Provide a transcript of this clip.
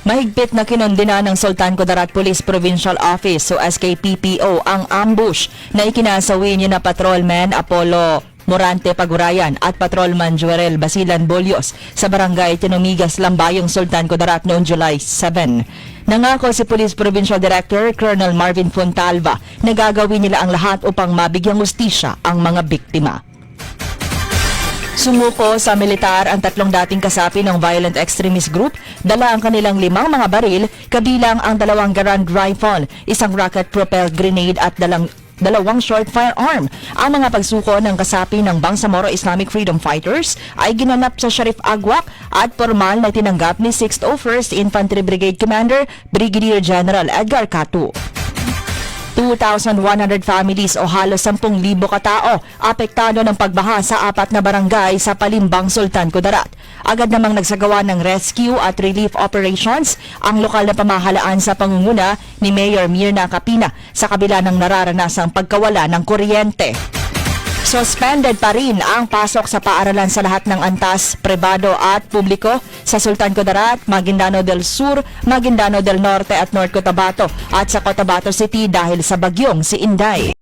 Mahigpit na kinondena ng Sultan Kudarat Police Provincial Office o SKPPO ang ambush na ikinasawi ni na Patrolman Apollo Morante Pagurayan at Patrolman Joerel Basilan Bolios sa barangay Tinumigas, Lambayong, Sultan Kudarat noong July 7. Nangako si Police Provincial Director Colonel Marvin Fontalva na gagawin nila ang lahat upang mabigyang hustisya ang mga biktima. Sumuko sa militar ang tatlong dating kasapi ng violent extremist group, dala ang kanilang 5 mga baril, kabilang ang 2 Garand rifle, 1 rocket-propelled grenade at 2 short firearm. Ang mga pagsuko ng kasapi ng Bangsamoro Islamic Freedom Fighters ay ginanap sa Sharif Agwak at formal na tinanggap ni 601st Infantry Brigade Commander Brigadier General Edgar Catu. 2,100 families o halos 10,000 katao apektado ng pagbaha sa 4 na barangay sa Palimbang, Sultan Kudarat. Agad namang nagsagawa ng rescue at relief operations ang lokal na pamahalaan sa pangunguna ni Mayor Mirna Capina sa kabila ng nararanasang pagkawala ng kuryente. Suspended pa rin ang pasok sa paaralan sa lahat ng antas, pribado at publiko sa Sultan Kudarat, Maguindanao del Sur, Maguindanao del Norte at North Cotabato at sa Cotabato City dahil sa bagyong si Inday.